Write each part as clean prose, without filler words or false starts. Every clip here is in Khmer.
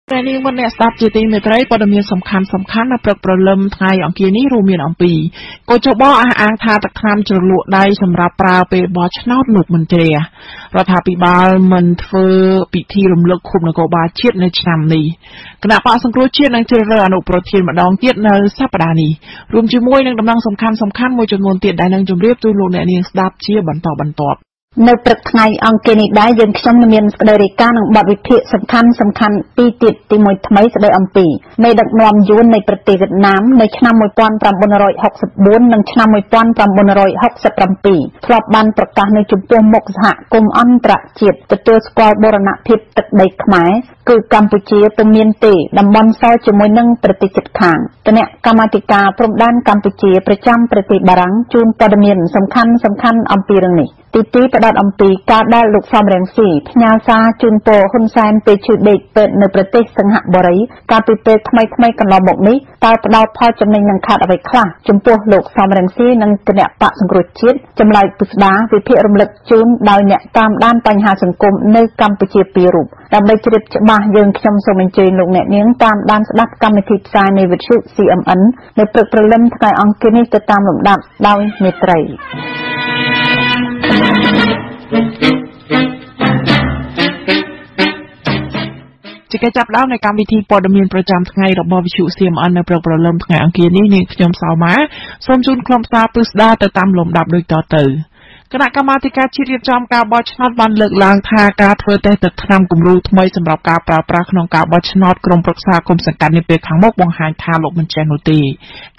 แต่นี่วันนี้สตาร์ทจีตีเมตรัยปอดมีสำคัญนะปรกประลมไทยอังกีนี้รูมีนอังปีก็จะบอกอ่างทาตะครามจุลุได้สำหรับปลาไปบอชนอดหนุกมันเจียรัฐปิบาลมันเฟอปิธีรำลึกคุมนกบาเชียดในชามนี้ขณะปาสังครูเชียดในเจริญอนุโปรตีนมาดองเทียดในสัปดาห์นี้รวมจิ้มวยนังดำนังสำคัญมวยจำนวนเตียดได้นังจุ่มเรียบตัวลงในนี้สตาร์ทเชียบันต่อในประเทศไทยอังกฤษได้ยังชมเมียนสเดริกาหนังบัตรวิธีสำคัญปีติดตีมวยทำไมสเดอัมปีในดักนอมยุนในประเทศเวียดนามในชนามวยปอนปรำบน164นังชนามวยปอนปรำบน163ปีครอบบันประกาศในจุดตัวมกสหกรมอันตรจิตตัวสกอลบรณพิษตัดใบขมายคือกัมพูชีตัวเมียนตีดำบอนซอยจมวยนั่งประเทศจิตข่างแต่เนี่ยกรรมธิการพรมด้านกัมพูชีประจำประเทศบารังจูนปอดเมียนสำคัญอัมปีเรื่องนี้ตีประดับอัมปีการได้ลูกฟอมแรงสีพญาซาจูนโปฮุนแซนไปชื่อเด็กเป็นในประเทศสังหบริการไปเป็นทำไมกันเราบอกนี้ตาประดาวพอจำในนังขาดเอาไปคลาจุนโปลูกฟอมแรงสีนังเนะปะสังกฤษชิดจำลายปุษดาวิเพรมลึกจูนดาวเนี่ยตามด้านปัญหาสังคมในกัมพูชีปีรูปดำไปจริตบายังชมสมัยเจนลูกเนี่ยเนี้ยตามด้านสดับกรรมธิการในวิทยุ CMN ในปรึกประเล่มทางอังกฤษจะตามหลุมดับดาวเมตรัยจะกระจับแล้วในการวิธีปอดมีนประจำไงระบบวิชุเซียมอันในปรกประเริ่มไงอังกฤษนี้ขยมสาวม้าสมจุนคลอมซาปุสดาแต่ตามลมดับโดยต่อเติร์คณะกรรมการชี้เรียบจำการบอชนอตบันเลิกล้างทาการเพื่อแต่ตัดทำกลุ่มรูทำไมสำหรับการปราบปรามขนมการบอชนอตกรมปรึกษาคมสังกัดในเปรขังมกวงหางทาลกมันแจนุตี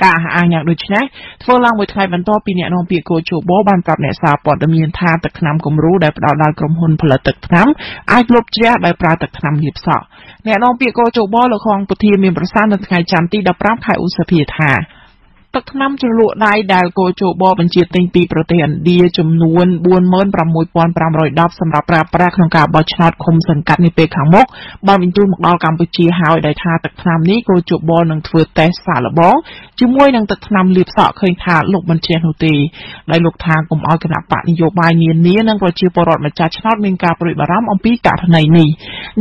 การหาอ่างอย่างโดยเฉพาะเพื่อล้างไว้ไทยบรรทอปีเนี่ยน้องปีโกโจโบบันปรับเนสาปอดดำเนินทาตัดนำกลุ่มรูได้ดาวดาวกรมหุนผลิตตัดน้ำไอ้ลบเจ้าได้ปลาตัดนำเหยียบสอเนี่ยน้องปีโกโจโบละครปุถีมีประสานในไทยจำตีดับปราบไข่อุสเพียธาตักน้ำจุลุได้ดาวโกโจบอบัญชีติงปีประเทศเดียจำนวนบวนเมินประมวยปอนประมรอยดับสำหรับปราบปรามของการบอชนอตคมสังกัดในเปขังมกบางวินจูมกดอลกัมพูชีหาวได้ทาตักน้ำนี้โกโจบอนังเถื่อแต่สารบ้องจุ่มวยนังตักน้ำเลียบสะเคยทาลูกบัญชีโนตีได้ลูกทางกลุ่มเอาขณะปะนโยบายเนียนนี้นังประชีปรอดมาจากชนอตเมืองกาปริบารามอมปีกาทนายนี้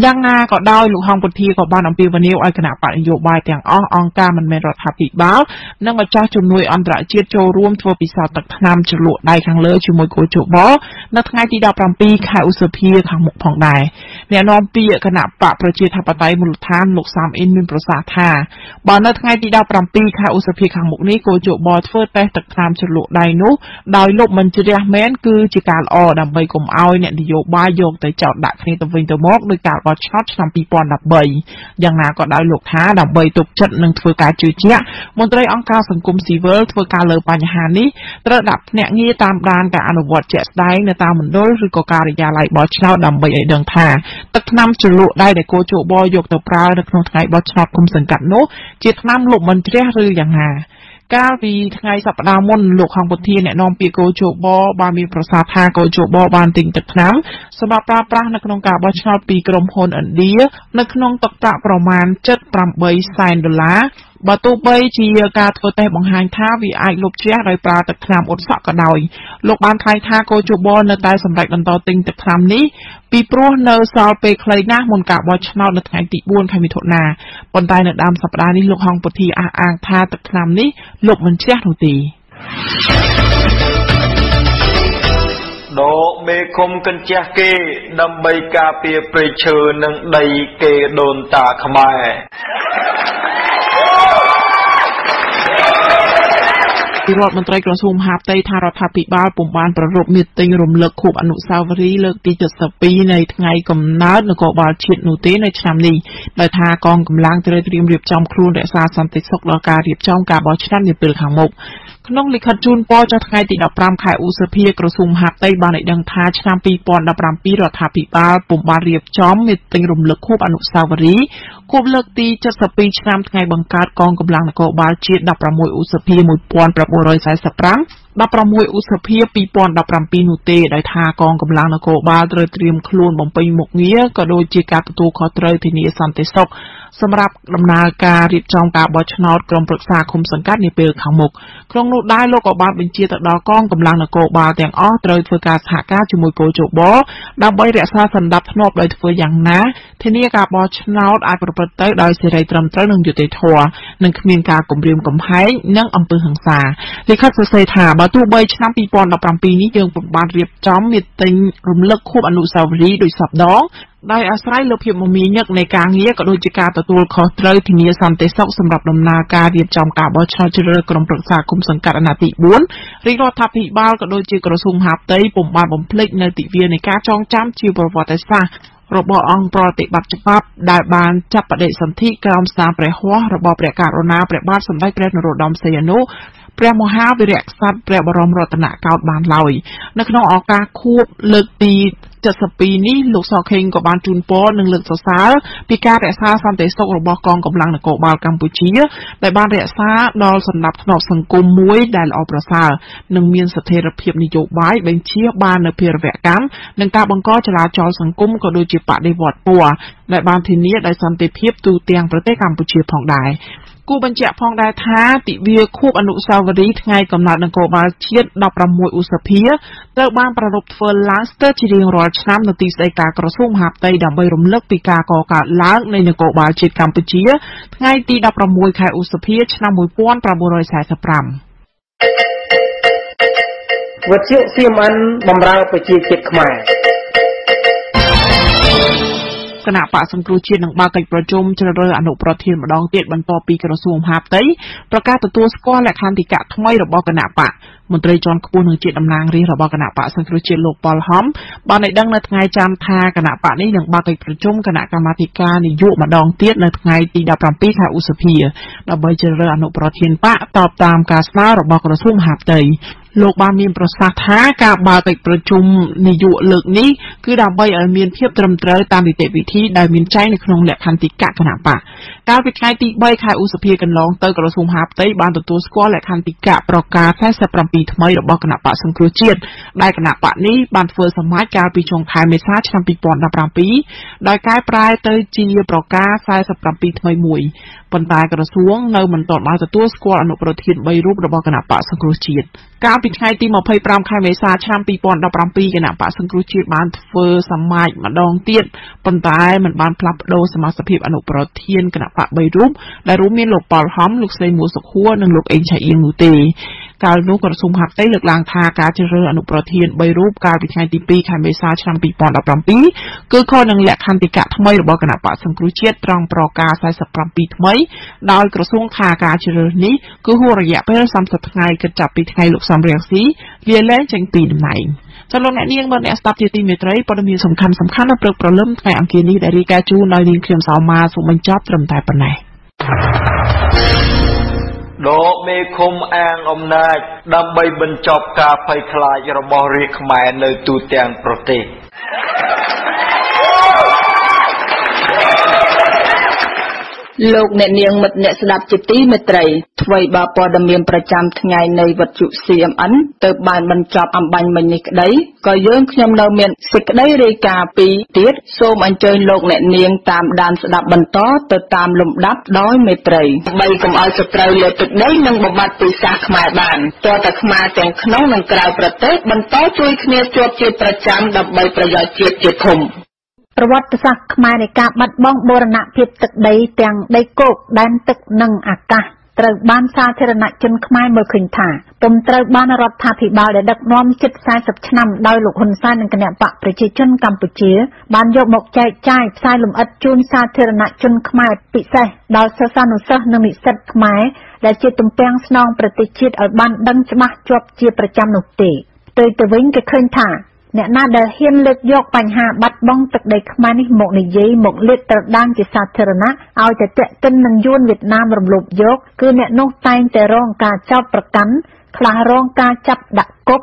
ยังงาก็ได้ลูกห้องปทีกับบ้านอมปีวันนี้เอาขณะปะนโยบายแต่งองการมันเป็นรัฐปิบ้านังมาจากจุ่มนวยอันตรเจียโจร่วมทัวร์ปีศาจตักนำจุลุได้ครั้งเลิศชิมวยโกโจบอนักไงที่ดาวปรำปีขายอุสเพียขังหมกผ่องได้เนี่ยน้องปีขณะปะประเจียทัปไตมูลฐานลูกสามเอ็นมินประสาทาบอลนักไงที่ดาวปรำปีขายอุสเพียขังหมกนี้โกโจบอเฟิร์แต่ตักนำจุลุได้นุดาวลบมันจะเรียกแม้นคือจิการอดำใบกลมเอาเนี่ยนโยบายโยกแต่เจาะดักในตะวินตะมกโดยการบอลช็อตนำปีปอนดับใบยังนาก็ได้ลูกท้าดับใบตกจัดหนึ่งทัวร์การจืดเจี๊ยมนตรีองค์การสังคมซีเวิร์ทัวร์การเลือปัญหานี้ระดับเนี่ยงี้ตามด้านการอนุวัตเจ็ดได้ในตามเหมือนโดยหรือการยาไลบอชนอตดำใบไอเดิงท่าตักน้ำจุลุได้แต่โกโจบอยกตัวปลาในขนมไทยบอชนอตคุมสังกัดโนจิตน้ำหลบมันเรียหรืออย่างหาก้าวปีไทยสัปดาห์มนหลกของปทีเนี่ยน้องปีโกโจบอบามีประสาทาโกโจบอบานติงตักน้ำสำหรับปลาปลาในขนมกาบอชนอตปีกรมพลอันเดียในขนมตกตะประมาณ$7.3บาตูเบย์จีการทัวเตะบังหางท่าวีไอลบเชียไรปลาตะครามอดสะกระดอยโลกบานไทยท่าโกจูบอลในใต้สำหรับดันต่อติงตะครามนี้ปีโปรเนอร์ซาลเปคลายหน้ามนกาบอชนอตในไทยติบุญใครมีโทนาบนใต้ในดำสัปดาห์นี้โลกห้องปทีอ่างท่าตะครามนี้หลบมันเชียทุตีโดเมคมกันเจเกดำใบกาเปียเปรเชอร์นังใดเกโดนตาขมายที่รัฐมนตรีกระทรวงมหาดไทยทารัฐปิบาลปุ่มบานประรบมิตรติงรวมเลิกขบอนุสาวรีย์เลิกที่70 ปีในไงกำนัดนกบาลเชียนูเตในชามนี้โดยทากองกำลังเตรียมเรียบจอมครูและซาสันติสุขและการเรียบจอมการบอชนันในปีขังมกขนมลิขัดจูนปอจะไงติดดับปรามขายอุสเพียกระทรวงมหาดไทยบานในดังทาชามปีปอนดับปรามปีรัฐปิบาลปุ่มบานเรียบจอมมิตรติงรวมเลิกขบอนุสาวรีย์ขบเลิกตี70 ปีชามไงบังการกองกำลังนกบาลเชียดับประมวยอุสเพียมวยปอนประมวยรอยสายสปรัง 16ឧសភា2017នោះទេដោយថាកងកម្លាំងនគរបាលត្រូវត្រៀមខ្លួនបំពេញមុខងារក៏ដូចជាការទទួលខុសត្រូវធានាសន្តិសុខសម្រាប់ដំណើរការរៀបចំការបោះឆ្នោតក្រុមប្រឹក្សាឃុំសង្កាត់នាពេលខាងមុខក្នុងនោះដែរលោកក៏បានបញ្ជាទៅដល់កងកម្លាំងនគរបាលទាំងអស់ត្រូវធ្វើការសហការជាមួយគយជបដើម្បីរក្សាសន្តិភាពដោយធ្វើយ៉ាងណាធានាការបោះឆ្នោតអាចប្រព្រឹត្តទៅដោយសេរីត្រឹមត្រូវនិងយុត្តិធម៌និងគ្មានការគំរាមកំហែងនិងអំពើហិង្សាលិខិតសរសេរថាបើទោះបីឆ្នាំ2017នេះយើងពុំបានរៀបចំមីតិញរំលឹកខួបអនុស្សាវរីយ៍ដោយសពដងដោយអាស្រ័យលើភាពមមាញឹកនៃការងារក៏ដូចជាការទទួលខុសត្រូវធានាសន្តិសុខសម្រាប់ដំណើរការរៀបចំការបោះឆ្នោតជ្រើសរើសក្រុមប្រឹក្សាគុំសង្កាត់អាណត្តិទី4រាជរដ្ឋាភិបាលក៏ដូចជាក្រសួងមហាផ្ទៃពុំបានបំភ្លេចនៅទិវានៃការចងចាំជាប្រវត្តិសាស្ត្ររបស់អង្គប្រតិបត្តិច្បាប់ដែលបានចាប់បដិសន្ធិក្រោមស្នាព្រះហស្ថរបស់ព្រះករុណាព្រះបាទសម្ដេចព្រះនរោត្តមសីហនុព្រះមហាវីរក្សត្រព្រះបរមរតនកោដ្ឋបានឡើយនៅក្នុងឱកាសខួបលើកទី72នេះលោកសខេងក៏បានជូនពរនិងលើកសរសើរពីការរក្សាសន្តិសុខរបស់កងកម្លាំងនគរបាលកម្ពុជាដែលបានរក្សាដល់សណ្ដាប់ធ្នាប់សង្គមមួយដែលល្អប្រសើរនិងមានស្ថិរភាពនយោបាយបញ្ជាបាននូវភារវកម្មនិងការបង្កចលាចលសង្គមក៏ដូចជាបដិវត្តពណ៌ដែលបានធានាដោយសន្តិភាពទូទាំងប្រទេសកម្ពុជាផងដែរគូបញ្ជាក់ផងដែរថាទិវាខួបអនុស្សាវរីយ៍ថ្ងៃកំណើតនគរបាលជាតិ16ឧសភាត្រូវបានប្រារព្ធធ្វើឡើងស្ទើរជារៀងរាល់ឆ្នាំនៅទីស្តីការក្រសួងមហាផ្ទៃដើម្បីរំលឹកពីការកកើតឡើងនៃនគរបាលជាតិកម្ពុជាថ្ងៃទី16ខែឧសភាឆ្នាំ1945វិទ្យុ CMN បម្រើប្រជាជាតិខ្មែរគណៈបកសង្គ្រោះជាតិនឹងបើកកិច្ចប្រជុំជ្រើសរើសអនុប្រធានម្ដងទៀតបន្ទាប់ពីក្រសួងមហាផ្ទៃប្រកាសទទួលស្គាល់លក្ខន្តិកៈថ្មីរបស់គណៈបកមន្ត្រីជាន់ខ្ពស់នឹងជាតំណាងរាស្ត្ររបស់គណៈបកសង្គ្រោះជាតិលោកប៉លហំបានឲ្យដឹងនៅថ្ងៃច័ន្ទថាគណៈបកនេះនឹងបើកកិច្ចប្រជុំគណៈកម្មាធិការនយោបាយម្ដងទៀតនៅថ្ងៃទី17ខែឧសភាដើម្បីជ្រើសរើសអនុប្រធានបកតបតាមការស្នើរបស់ក្រសួងមហាផ្ទៃលោកបានមានប្រសាសន៍ថាការបើកកិច្ចប្រជុំនយោបាយលើកនេះគឺដើម្បីឲ្យមានភាពត្រឹមត្រូវតាមនីតិវិធីដែលមានចែងនៅក្នុងលក្ខន្តិកៈគណៈបកកាលពីថ្ងៃទី3ខែឧសភាកន្លងទៅក្រសួងមហាផ្ទៃបានទទួលស្គាល់លក្ខន្តិកៈប្រកាស47ថ្មីរបស់គណៈបកសង្គ្រោះជាតិដែលគណៈបកនេះបានធ្វើសមាជកាលពីចុងខែមេសាឆ្នាំ2017ដោយកែប្រែទៅជាប្រកាស47ថ្មីមួយប៉ុន្តែក្រសួងនៅមិនទាន់បានទទួលស្គាល់អនុប្រធាន3រូបរបស់គណៈបកសង្គ្រោះជាតិកាលពីថ្ងៃទី25ខែមេសាឆ្នាំ2017គណៈបកសង្គ្រោះជាតិបានធ្វើសមាជម្ដងទៀតប៉ុន្តែមិនបានផ្លាស់ប្ដូរសមាជិកអនុប្រធានគណៈបក3រូបដែលរួមមានលោកប៉លហំលោកស្រីមួសុខួរនិងលោកអេងឆៃអៀងនោះទេកាលនោះក្រសួងមហាផ្ទៃលើកឡើងថាការជ្រើសរើសអនុប្រធាន3រូបកាលពីថ្ងៃទី2ខែមេសាឆ្នាំ2017គឺខុសនឹងលក្ខន្តិកៈថ្មីរបស់គណៈបកសង្គ្រោះជាតិត្រង់ប្រកាស47ថ្មីដោយក្រសួងថាការជ្រើសរើសនេះគឺហួសរយៈពេល30ថ្ងៃគិតចាប់ពីថ្ងៃលោកសំរងស៊ីលាលែងចេញពីតំណែងចលនានាងមើលអ្នកស្ដាប់ជាទីមេត្រីព័ត៌មានសំខាន់នៅព្រឹកព្រលឹមថ្ងៃអង្គារនេះដែលរាយការណ៍ជូនដោយនាងខ្ញុំសោមាសូមបញ្ចប់ត្រឹមតែប៉ុណ្ណេះដកមេឃុំអាងអំណាចដើម្បីបញ្ចប់ការភ័យខ្លាចរបស់រាជខ្មែរនៅទូទាំងប្រទេសលោកអ្នកនាងមិត្តអ្នកស្ដាប់ជាទីមេត្រីថ្មីបើព័ត៌មានប្រចាំថ្ងៃនៃវិទ្យុ CMN ទៅបានបញ្ចប់អំបញ្ញមិញនេះក្តីក៏យើងខ្ញុំនៅមានសេចក្តីរាយការណ៍ពីទៀតសូមអញ្ជើញលោកអ្នកនាងតាមដានស្ដាប់បន្តទៅតាមលំដាប់ដោយមេត្រីដើម្បីកុំឲ្យសត្រូវលើទឹកដីនិងបំបត្តិពូជសាសន៍ខ្មែរបានតើតើខ្មែរទាំងក្នុងនិងក្រៅប្រទេសបន្តជួយគ្នាជាប់ជាប្រចាំដើម្បីប្រយោជន៍ជាតិជាធំប្រវត្តិសាស្ត្រខ្មែរនៃការបាត់បង់បូរណភាពទឹកដីទាំងដីគោកដែនទឹកនិងអាកាសត្រូវបានសាធារណជនខ្មែរមើលឃើញថាពុំត្រូវបានរដ្ឋាភិបាលដែលដឹកនាំជិត40ឆ្នាំដោយលោកហ៊ុនសែននិងគណបក្សប្រជាជនកម្ពុជាបានយកមកចែកចាយផ្សាយលម្អិតជូនសាធារណជនខ្មែរពិសេសដល់សិស្សានុសិស្សនិងនិស្សិតខ្មែរដែលជាទំពាំងស្នងប្រទេសជាតិឲ្យបានដឹងច្បាស់ជាប់ជាប្រចាំនោះទេផ្ទុយទៅវិញគេឃើញថាអ្នកណាដែលហ៊ានលើកយកបញ្ហាបាត់បង់ទឹកដីខ្មែរនេះមកនិយាយមកលាតត្រដាងជាសាធារណៈឲ្យតែទាក់ទិននឹងយួនវៀតណាមរំលោភយកគឺអ្នកនោះតែងតែរងការចោទប្រកាន់ខ្លះរងការចាប់ដាក់គុក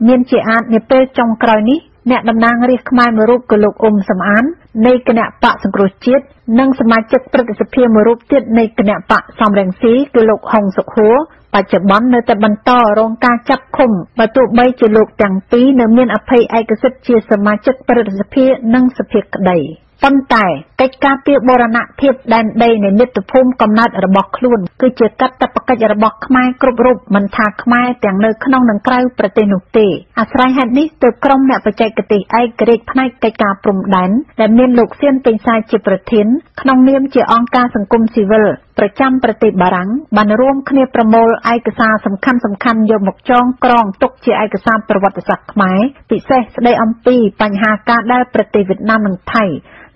មានជាអាចនាពេលចុងក្រោយនេះ អ្នកតំណាងរាស្ត្រខ្មែរមួយរូបគឺលោកអ៊ុំសំអាននៃគណៈបកសង្គ្រោះជាតិនិងសមាជិកព្រឹទ្ធសភាមួយរូបទៀតនៃគណៈបកសំរងស៊ីគឺលោកហុងសុខួរបច្ចុប្បន្ននៅតែបន្តរងការចាប់ឃុំបើទោះបីជាលោកទាំងពីរនៅមានអភ័យឯកសិទ្ធិជាសមាជិកព្រឹទ្ធសភានិងសភាក្តីប៉ុន្តែកិច្ចការពីបូរណភាពដែនដីនៃមាតុភូមិកំណើតរបស់ខ្លួនគឺជាកាតព្វកិច្ចរបស់ខ្មែរគ្រប់រូបមិនថាខ្មែរទាំងនៅក្នុងនិងក្រៅប្រទេសនោះទេអាស្រ័យហេតុនេះទើបក្រុមអ្នកបច្ចេកទេសឯករាជ្យផ្នែកកិច្ចការព្រំដែនដែលមានលោកសៀនពេញសាយជាប្រធានក្នុងនាមជាអង្គការសង្គមស៊ីវិលប្រចាំប្រទេសបារាំងបានរួមគ្នាប្រមូលឯកសារសំខាន់ៗយកមកចងក្រងទុកជាឯកសារប្រវត្តិសាស្ត្រខ្មែរពិសេសស្ដីអំពីបញ្ហាការដែលប្រទេសវៀតណាមនិងថៃ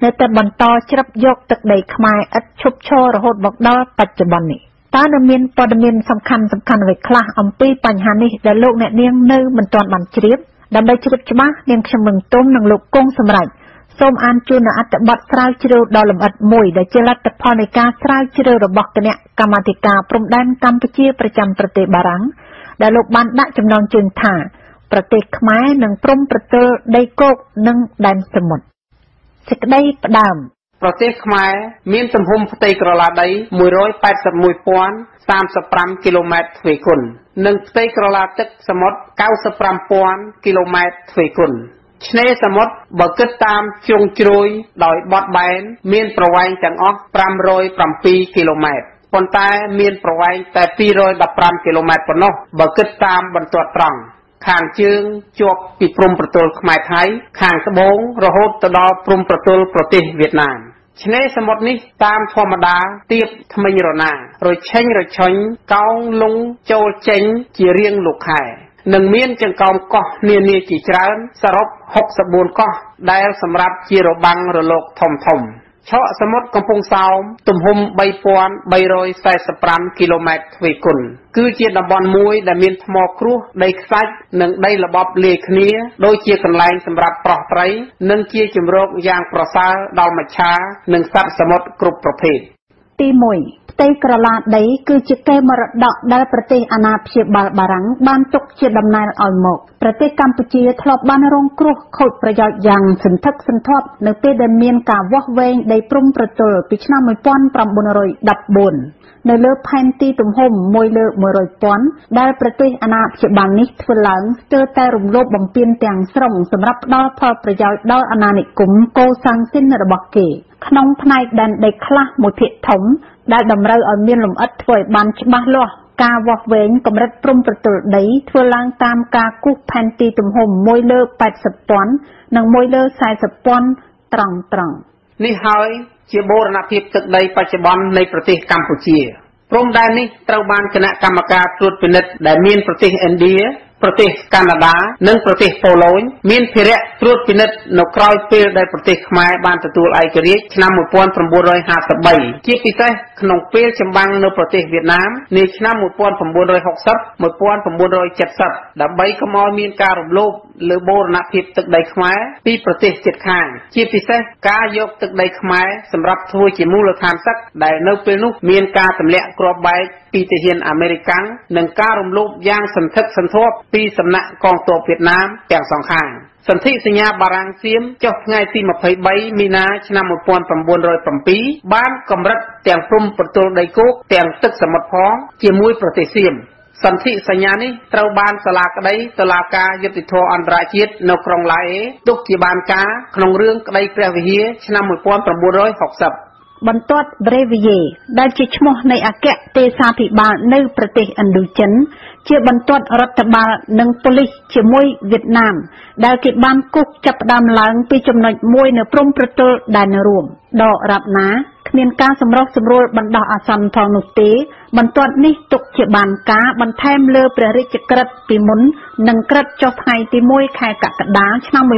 នៅតែបន្តជ្រាបយកទឹកដីខ្មែរឥតឈប់ឈររហូតមកដល់បច្ចុប្បន្ននេះតើនៅមានព័ត៌មានសំខាន់អ្វីខ្លះអំពីបញ្ហានេះដែលលោកអ្នកនាងនៅមិនទាន់បានជ្រាបដើម្បីជ្រាបច្បាស់នាងខ្ញុំនឹងទុំនិងលោកគង់សម្រាប់សូមអានជូននៅអត្ថបទស្រាវជ្រាវដ៏លម្អិតមួយដែលជាលទ្ធផលនៃការស្រាវជ្រាវរបស់គណៈកម្មាធិការព្រំដែនកម្ពុជាប្រចាំប្រទេសបារាំងដែលលោកបានដាក់ចំណងជើងថាប្រទេសខ្មែរនិងព្រំប្រទល់ដីគោកនិងដែនសមុទ្រសេចក្តីផ្ដើមប្រទេសខ្មែរមានទំហំផ្ទៃក្រឡាដី 181,035 គីឡូម៉ែត្រទ្វេគុណនិងផ្ទៃក្រឡាទឹកសមុទ្រ 95,000 គីឡូម៉ែត្រទ្វេគុណឆ្នេរសមុទ្របើគិតតាមជ្រុងជ្រោយដោយបត់បែនមានប្រវែងទាំងអស់ 507 គីឡូម៉ែត្រប៉ុន្តែមានប្រវែងតែ 215 គីឡូម៉ែត្រប៉ុណ្ណោះបើគិតតាមបន្ទាត់ត្រង់ខាងជើងជាប់ពីព្រំប្រទល់ខ្មែរថៃខាងត្បូងរហូតទៅដល់ព្រំប្រទល់ប្រទេសវៀតណាមឆ្នេរសមុទ្រនេះតាមធម្មតាទៀបថ្មិញរណារឆេញរឆុញកោងលងចូលចេញជារៀងលោកខែនិងមានចង្កោមកោះនានាជាច្រើនសរុប64កោះដែលសម្រាប់ជារបាំងរលកធំឆកសមុទ្រកំពង់សោមទំហំ 3,345 គីឡូម៉ែត្រទ្វេគុណគឺជាតំបន់មួយដែលមានថ្មគ្រួសដីខ្សាច់និងដីល្បប់លាយគ្នាដូចជាកន្លែងសម្រាប់ប្រោះត្រីនិងជាជម្រកយ៉ាងប្រសើរដល់មច្ឆានិងសត្វសមុទ្រគ្រប់ប្រភេទទី1ផ្ទៃក្រឡាដីគឺជាកេរមរតកដែលប្រទេសអាណាព្យាបាលបារាំងបានទុកជាដំណើរឲ្យមកប្រទេសកម្ពុជាធ្លាប់បានរងគ្រោះខូចប្រយោជន៍យ៉ាងសន្ធឹកសន្ធាប់នៅពេលដែលមានការវាស់វែងដីព្រំប្រទល់ពីឆ្នាំ 1914 នៅលើផែនទីទំហំ1 លើ 100,000 ដែលប្រទេសអាណាព្យាបាលនេះធ្វើឡើងស្ទើរតែរំលោភបំពានទាំងស្រុងសម្រាប់ផ្ដល់ផលប្រយោជន៍ដល់អាណានិគមកូសាំងស៊ីនរបស់គេក្នុងផ្នែកដែនដីខ្លះមួយភាគធំដែលតម្រូវឲ្យមានលម្អិតធ្វើឲ្យបានច្បាស់លាស់ការវាស់វែងកម្រិតព្រំប្រទល់ដីធ្វើឡើងតាមការគូសផែនទីទំហំ1 លើ 80,000 និង 1 លើ 40,000 ត្រង់នេះហើយជាបូរណភាពទឹកដីបច្ចុប្បន្ននៃប្រទេសកម្ពុជាព្រំដែននេះត្រូវបានគណៈកម្មការត្រួតពិនិត្យដែលមានប្រទេសឥណ្ឌាប្រទេសកាណាដានិងប្រទេសប៉ូឡូញមានភារៈត្រួតពិនិត្យនៅក្រោយពេលដែលប្រទេសខ្មែរបានទទួលឯករាជ្យឆ្នាំ 1953 ជាពិសេសក្នុងពេលចម្បាំងនៅប្រទេសវៀតណាមនាឆ្នាំ 1960 1970 ដើម្បីកុំឲ្យមានការរំលោភលើបូរណភាពទឹកដីខ្មែរពីប្រទេសជិតខាងជាពិសេសការយកទឹកដីខ្មែរសម្រាប់ធ្វើជាមូលដ្ឋានសឹកដែលនៅពេលនោះមានការទម្លាក់គ្រាប់បែកពីទាហានអាមេរិកនិងការរំលោភយ៉ាងសន្ធឹកសន្ធាប់ពីសំណាក់កងទ័ពវៀតណាមទាំងសងខាងសន្ធិសញ្ញាបារាំងសៀមចុះថ្ងៃទី 23 មីនាឆ្នាំ 1907 បានកម្រិតទាំងព្រំប្រទល់ដីគោកទាំងទឹកសមុទ្រផងជាមួយប្រទេសសៀមសន្ធិសញ្ញានេះត្រូវបានសាលាក្តីតុលាការយុត្តិធម៌អន្តរជាតិនៅក្រុងឡាអេទុកជាបានការក្នុងរឿងក្តីព្រះវិហារឆ្នាំ 1960 បន្ទាត់ប្រេវីយេដែលជាឈ្មោះនៃអគ្គទេសាភិបាលនៅប្រទេសឥណ្ឌូចិនជាបន្ទាត់រដ្ឋបាលនិងប៉ូលីសជាមួយវៀតណាមដែលគេបានគូសចាប់ផ្ដើមឡើងពីចំណុចមួយនៅព្រំប្រទល់ដែនរួមដករាប់ណាគ្មានការសម្រុះសម្រួលបណ្ដោះអាសន្នផងនោះទេបន្ទាត់នេះទុកជាបានការបន្ថែមលើព្រះរាជក្រឹត្យពីមុននិងក្រឹត្យចុះថ្ងៃទី 1 ខែកក្កដាឆ្នាំ 1972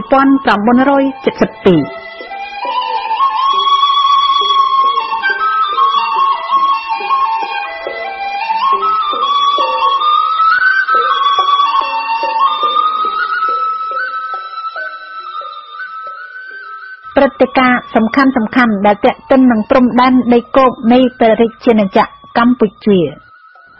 ព្រឹត្តិការណ៍សំខាន់ដែលទាក់ទិននឹងព្រំដែនដីគោកនៃព្រះរាជាណាចក្រកម្ពុជា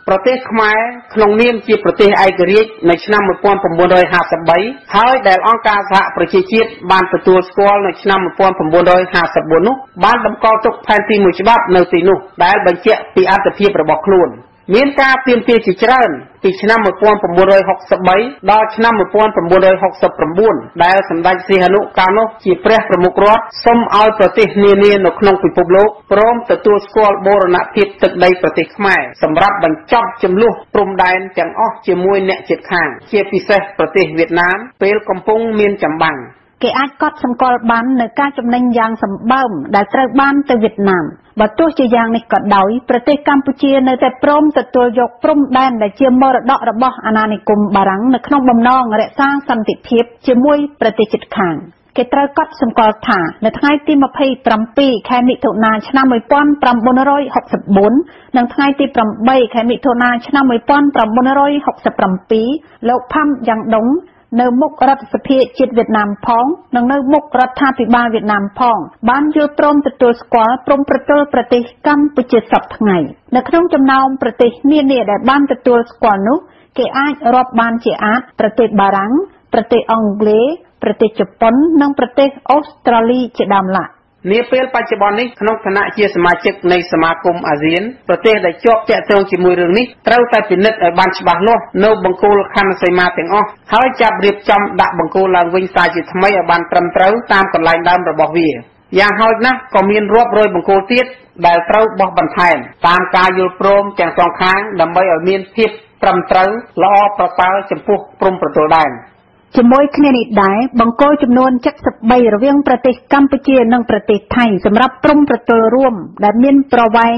ប្រទេសខ្មែរក្នុងនាមជាប្រទេសឯករាជ្យនៅឆ្នាំ 1953 ហើយដែលអង្គការសហប្រជាជាតិបានទទួលស្គាល់នៅឆ្នាំ 1954 នោះបានតម្កល់ទុកផែនទីមួយច្បាប់នៅទីនោះដែលបញ្ជាក់ពីអត្ថប្រយោជន៍របស់ខ្លួនមានការទាមទារជាច្រើនពីឆ្នាំ 1963 ដល់ឆ្នាំ 1969 ដែលសម្ដេចសីហនុកាលនោះជាព្រះប្រមុខរដ្ឋសុំឲ្យប្រទេសនានានៅក្នុងពិភពលោកព្រមទទួលស្គាល់បូរណភាពទឹកដីប្រទេសខ្មែរសម្រាប់បញ្ចប់ចំនួនព្រំដែនទាំងអស់ជាមួយអ្នកជិតខាងជាពិសេសប្រទេសវៀតណាមពេលកំពុងមានចម្បាំងគេអាចកត់សម្គាល់បាននៅការចំណេញយ៉ាងសម្បើមដែលត្រូវបានទៅវៀតណាមបើទោះជាយ៉ាងនេះក៏ដោយប្រទេសកម្ពុជានៅតែព្រមទទួលយកព្រំដែនដែលជាមរតករបស់អាណានិគមបារាំងនៅក្នុងបំណងរក្សាសន្តិភាពជាមួយប្រទេសជិតខាងគេត្រូវកត់សម្គាល់ថានៅថ្ងៃទី 27 ខែមិថុនាឆ្នាំ 1964 និងថ្ងៃទី 8 ខែមិថុនាឆ្នាំ 1967 លោកផាំយ៉ាងដុងនៅមុខរដ្ឋសភាជាតិវៀតណាមផងនិងនៅមុខរដ្ឋាភិបាលវៀតណាមផងបានយល់ព្រមទទួលស្គាល់ព្រំប្រទល់ប្រទេសកម្ពុជាសប្តាហ៍ថ្ងៃនៅក្នុងចំណោមប្រទេសនានាដែលបានទទួលស្គាល់នោះគេអាចរាប់បានជាអាចប្រទេសបារាំងប្រទេសអង់គ្លេសប្រទេសជប៉ុននិងប្រទេសអូស្ត្រាលីជាដើមឡើយនាពេលបច្ចុប្បន្ននេះក្នុងឋានៈជាសមាជិកនៃសមាគមអាស៊ានប្រទេសដែលជាប់ទាក់ទងជាមួយរឿងនេះត្រូវតែពិនិត្យឲ្យបានច្បាស់លាស់នៅបង្គោលខណ្ឌសីមាទាំងអស់ហើយចាប់រៀបចំដាក់បង្គោលឡើងវិញសាជាថ្មីឲ្យបានត្រឹមត្រូវតាមកន្លែងដើមរបស់វាយ៉ាងហោចណាស់ក៏មានរាប់រយបង្គោលទៀតដែលត្រូវបោះបន្ថែមតាមការយល់ព្រមទាំងសងខាងដើម្បីឲ្យមានភាពត្រឹមត្រូវល្អប្រសើរចំពោះព្រំប្រទល់ដែនជាមួយគ្នានេះដែរបង្គោលចំនួន73រវាងប្រទេសកម្ពុជានិងប្រទេសថៃសម្រាប់ព្រំប្រទល់រួមដែលមានប្រវែង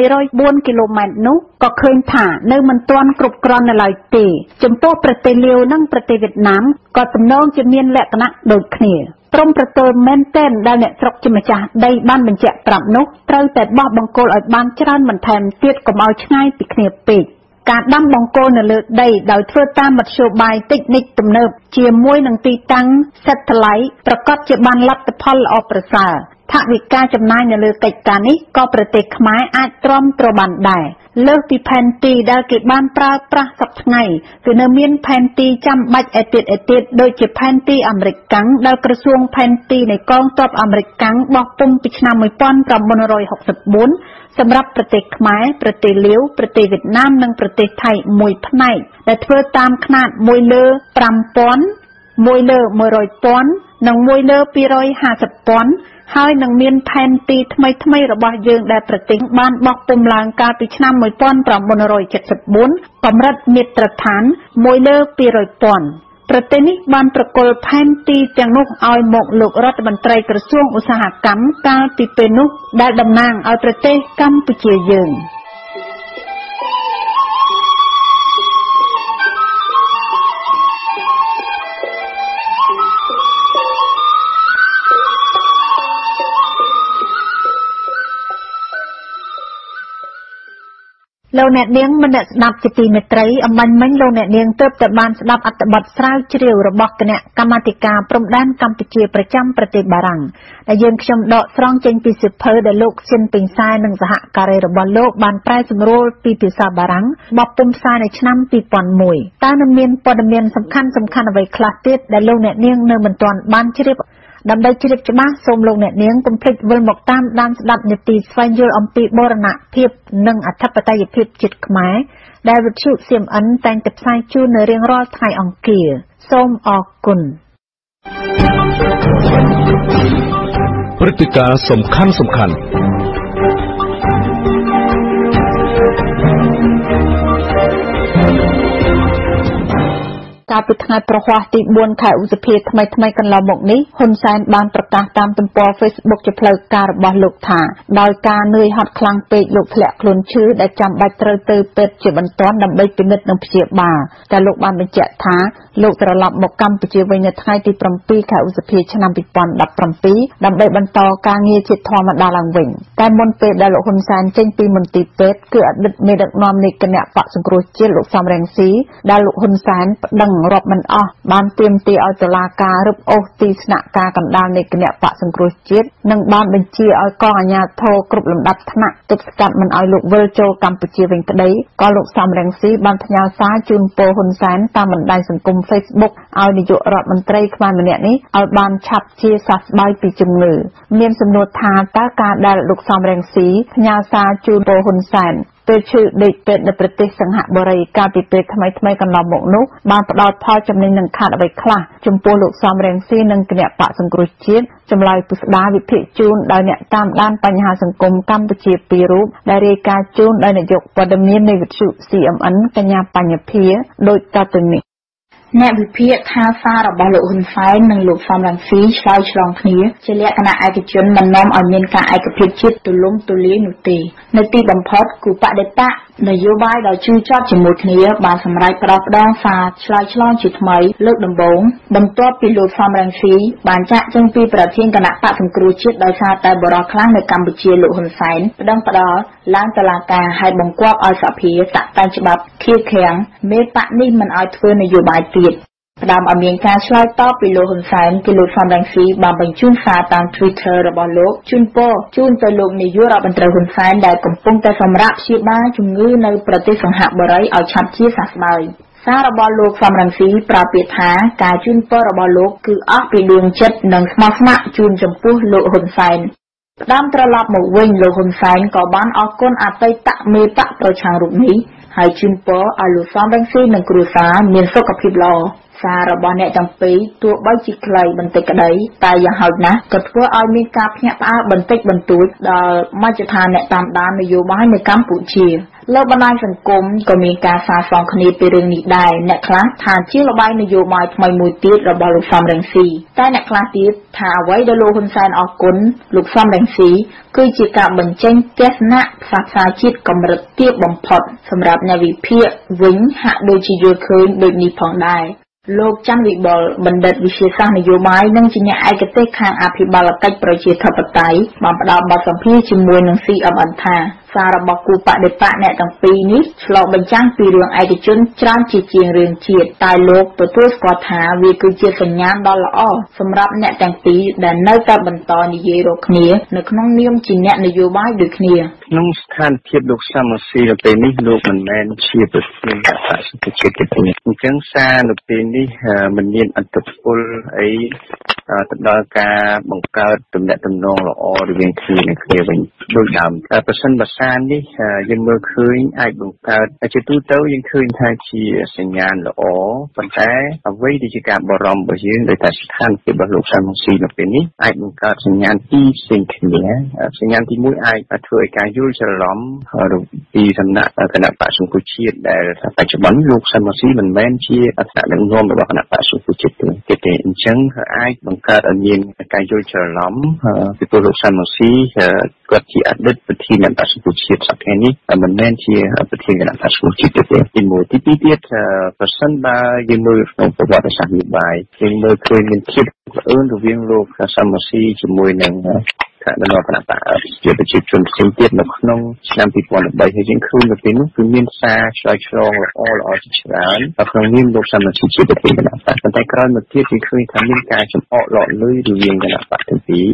804គីឡូម៉ែត្រនោះក៏ឃើញថានៅមិនទាន់គ្រប់គ្រាន់នៅឡើយទេចំពោះប្រទេសលាវនិងប្រទេសវៀតណាមក៏ទំនងជាមានលក្ខណៈដូចគ្នាព្រំប្រទល់មែនទែនដែលអ្នកស្រុកជាម្ចាស់ដីបានបញ្ជាក់ប្រាប់នោះត្រូវតែបោះបង្គោលឲ្យបានច្រើនបន្ថែមទៀតកុំឲ្យឆ្ងាយពីគ្នាពេកការដាំបង្គោលនៅលើដីដោយធ្វើតាមមធ្យោបាយតិចនិចទំនើបជាមួយនឹងទីតាំង Satellite ប្រកាសជាបានលទ្ធផលល្អប្រសើរថវិកាចំណាយនៅលើកិច្ចការនេះក៏ប្រទេសខ្មែរអាចទ្រាំទ្របានដែរលើសពីផែនទីដែលគេបានប្រើប្រាស់សប្តាហ៍ថ្ងៃគឺនៅមានផែនទីចាំបាច់ឯទៀតដូចជាផែនទីអាមេរិកកាំងដែលក្រសួងផែនទីនៃកងទ័ពអាមេរិកកាំងបោះពុម្ពពីឆ្នាំ 1964 សម្រាប់ប្រទេសខ្មែរប្រទេសលាវប្រទេសវៀតណាមនិងប្រទេសថៃមួយផ្នែកដែលធ្វើតាមຂ្នាត1 លើ 5000 1 លើ 100,000 និង1 លើ 250,000 ហើយនឹងមានផែនទីថ្មីរបស់យើងដែលប្រទេសបានបោះពុម្ពឡើងកាលពីឆ្នាំ 1974 កម្រិតមាត្រដ្ឋាន1 លើ 200,000 ប្រទេសនេះបានប្រគល់ផែនទីទាំងនោះឲ្យមកលោករដ្ឋមន្ត្រីក្រសួងឧស្សាហកម្មកាលពីពេលនោះដែលតំណាងឲ្យប្រទេសកម្ពុជាយើង លោកអ្នកនាងមិនស្ដាប់ជាទីមេត្រីអំបញ្ញមិញលោកអ្នកនាងទើបតែបានស្ដាប់អត្ថបទស្រាវជ្រាវរបស់គណៈកម្មាធិការព្រំដែនកម្ពុជាប្រចាំប្រទេសបារាំងដែលយើងខ្ញុំដកស្រង់ចេញពីសៀវភៅដែលលោកស៊ិនពេញសែនិងសហការីរបស់លោកបានប្រែសម្រួលពីភាសាបារាំងបោះពុម្ពផ្សាយនៅឆ្នាំ 2001 តើនឹងមានព័ត៌មានសំខាន់អ្វីខ្លះទៀតដែលលោកអ្នកនាងនៅមិនទាន់បានជ្រាបដើម្បីជ្រាបច្បាស់សូមលោកអ្នកនាងកុំភ្លេចវិលមកតាមដានស្ដាប់នាទីស្វែងយល់អំពីបូរណភាពនិងអធិបតេយ្យភាពជាតិខ្មែរដែលវិទ្យុ CMN តែងតែផ្សាយជូននៅរៀងរាល់ថ្ងៃអង្គារសូមអរគុណព្រឹត្តិការណ៍សំខាន់កាលពីថ្ងៃប្រហ័សទី 4 ខែឧសភាថ្មីកន្លងមកនេះហ៊ុនសែនបានប្រកាសតាមទំព័រ Facebook ជាផ្លូវការរបស់លោកថាដោយការនឿយហត់ខ្លាំងពេកលោកធ្លាក់ខ្លួនឈឺដែលចាំបាច់ត្រូវទៅពេទ្យជាបន្ទាន់ដើម្បីពិនិត្យនិងព្យាបាលតែលោកបានបញ្ជាក់ថាលោកត្រឡប់មកកម្ពុជាវិញនៅថ្ងៃទី 7 ខែឧសភាឆ្នាំ 2017 ដើម្បីបន្តការងារជាធម្មតាឡើងវិញតែមុនពេលដែលលោកហ៊ុនសែនចេញពីមន្ទីរពេទ្យគឺអតីតមេដឹកនាំនៃគណៈបកសង្គ្រោះជាតិលោកសំរងស៊ីដែលលោកហ៊ុនសែនប្តឹង រាប់មិនអស់បានទាមទារឲ្យតុលាការរឹបអូសទីស្នាក់ការកណ្ដាលនៃគណៈបកសង្គ្រោះជាតិនិងបានបញ្ជាឲ្យកងអាជ្ញាធរគ្រប់លំដាប់ថ្នាក់ទប់ស្កាត់មិនឲ្យលោកវិលចូលកម្ពុជាវិញក្តីក៏លោកសំរងស៊ីបានផ្ញើសារជូនពរហ៊ុនសែនតាមបណ្ដាញសង្គម Facebook ឲ្យនាយករដ្ឋមន្ត្រីខ្មែរម្នាក់នេះឲ្យបានឆាប់ជាសះស្បើយពីជំងឺមានសំណួរថាតើការដែលលោកសំរងស៊ីផ្ញើសារជូនពរហ៊ុនសែនពេលឈឺដេកពេទ្យនៅប្រទេសសង្ហបុរីកាលពីពេលថ្មីកន្លងមកនោះបានផ្ដល់ផលចំណេញនឹងខាតអ្វីខ្លះចំពោះលោកសំរងស៊ីនិងគណៈបកសង្គ្រោះជាតិចម្លើយពុស្ដាវិភាគជូនដោយអ្នកតាមដានបញ្ហាសង្គមកម្ពុជា2រូបដែលរាយការណ៍ជូនដោយនាយកព័ត៌មាននៃវិទ្យុ CMN កញ្ញាបញ្ញភាដូចតទៅនេះអ្នកវិភាគថាសាររបស់លោកហ៊ុនសែននិងលោកសំរងស៊ីឆ្លើយឆ្លងគ្នាជាលក្ខណៈឯកជនមិននាំឲ្យមានការឯកភាពជាតិទូលំទូលាយនោះទេនៅទីបំផុតគូបដិបកនយោបាយដ៏ជឿជាក់ជាមួយគ្នាបានសម្រេចផ្ដោតផ្ដងសារឆ្លើយឆ្លងជាថ្មីលើកដំបូងបន្ទាប់ពីលោកសំរងស៊ីបានចាក់ចេញពីប្រធានគណៈបកសង្គ្រោះជាតិដោយសារតែបរិបទខ្លាំងនៅកម្ពុជាលោកហ៊ុនសែនប្តឹងផ្ដាល់ឡើងតុលាការឲ្យបង្គាប់ឲ្យសភាតាក់តែងច្បាប់ឃាតឃាំងមេបកនេះមិនឲ្យធ្វើនយោបាយទៀតផ្ដើមឲ្យមានការឆ្លើយតបពីលោកហ៊ុនសែនគឺលោកសំរងស៊ីបានបញ្ជូនសារតាម Twitter របស់លោកជូនពរជូនទៅលោកនាយករដ្ឋមន្ត្រីហ៊ុនសែនដែលកំពុងតែសម្រាប់ព្យាបាលជំងឺនៅប្រទេសសង្ហបុរីឲ្យឆាប់ជាសះស្បើយសាររបស់លោកសំរងស៊ីប្រាប់ពាក្យថាការជូនពររបស់លោកគឺអស់ពីដួងចិត្តនិងស្មោះស្ម័គ្រជូនចំពោះលោកហ៊ុនសែនផ្ដើមត្រឡប់មកវិញលោកហ៊ុនសែនក៏បានអរគុណអតីតមេបកប្រឆាំងរូបនេះហើយជូនពរឲ្យលោកសំរងស៊ីនិងគ្រួសារមានសុខភាពល្អសាររបស់អ្នកទាំងពីរទោះបីជាខ្លីបន្តិចក្តីតែយ៉ាងហោចណាស់ក៏ធ្វើឲ្យមានការភ្ញាក់ផ្អើលបន្តិចបន្តួចដល់មជ្ឈដ្ឋានអ្នកតាមដាននយោបាយនៅកម្ពុជាលើបណ្ដាញសង្គមក៏មានការសាសងគ្នាពីរឿងនេះដែរអ្នកខ្លះថាជាល្បែងនយោបាយថ្មីមួយទៀតរបស់លោកសំរងស៊ីតែអ្នកខ្លះទៀតថាអ្វីដែលលោកហ៊ុនសែនអរគុណលោកសំរងស៊ីគឺជាការបញ្ចេញទស្សនៈផ្សះផ្សាជាតិកម្រិតទាបបំផុតសម្រាប់អ្នកវិភាគវិញហាក់ដូចជាយល់ឃើញដូចនេះផងដែរលោកច័ន្ទវិបុលបណ្ឌិតវិទ្យាសាស្ត្រនយោបាយនិងជាអ្នកឯកទេសខាងអភិបាលកិច្ចប្រជាធិបតេយ្យបានផ្ដល់បទសម្ភាសន៍ជាមួយនឹង CMN ថាសាររបស់គូបដិបកអ្នកទាំងពីរនេះឆ្លុះបញ្ចាំងពីរឿងឯកជនច្រើនជាជាងរឿងជាតិតែលោកទទួលស្គាល់ថាវាគឺជាសញ្ញាណដ៏ល្អសម្រាប់អ្នកទាំងពីរដែលនៅតែបន្តនិយាយរកគ្នានៅក្នុងនាមជាអ្នកនយោបាយដូចគ្នាក្នុងស្ថានភាពលោកសំរងស៊ីនៅពេលនេះលោកមិនមែនជាប្រធានគណៈបក្សសង្គ្រោះជាតិទេអញ្ចឹងសារនៅពេលនេះមិនមានអត្តពលអីទៅដល់ការបង្កើតទំនាក់ទំនងល្អរវាងគ្នានឹងគ្នាវិញដូចដើមតែប្រសិនបើសារនេះយើងមើលឃើញអាចបង្កើតជាទូទៅយើងឃើញថាជាសញ្ញាណល្អប៉ុន្តែអ្វីដែលជាការបារម្ភរបស់យើងដោយតែស្ថានភាពរបស់លោកសំរងស៊ីនៅពេលនេះអាចបង្កើតសញ្ញាណពីរផ្សេងគ្នាសញ្ញាណទី1អាចធ្វើឲ្យការយល់ច្រឡំពីសំណាក់គណៈបក្សសង្គ្រោះជាតិដែលបច្ចុប្បន្នលោកសំរងស៊ីមិនមែនជាអតីតដឹកនាំរបស់គណៈបក្សសង្គ្រោះជាតិទេអញ្ចឹងអាចបង្កើតឲ្យមានការយល់ច្រឡំពីព្រោះលោកសំរងស៊ីគាត់ជាអតីតប្រធានគណៈបក្សសង្គ្រោះជាតិសប្តាហ៍នេះមិនមែនជាប្រធានគណៈបក្សសង្គ្រោះជាតិទេទី1ទី2ទៀតប្រសិនបើយើងមើលក្នុងប្រវត្តិសាស្ត្រនយោបាយយើងមើលឃើញមានភាពផ្អើលរវាងលោកសំរងស៊ីជាមួយនឹងគណៈបក្សជាប្រជាជនផ្សេងទៀតនៅក្នុងឆ្នាំ2013ហើយយើងឃើញនៅពេលនោះគឺមានសារឆ្លើយឆ្លងល្អជាច្រើនក្នុងនាមលោកសំរងស៊ីជាប្រធានគណៈបក្សប៉ុន្តែក្រោយមកទៀតយើងឃើញថាមានការចំអកឡកលុយរវាងគណៈបក្សទាំងពីរ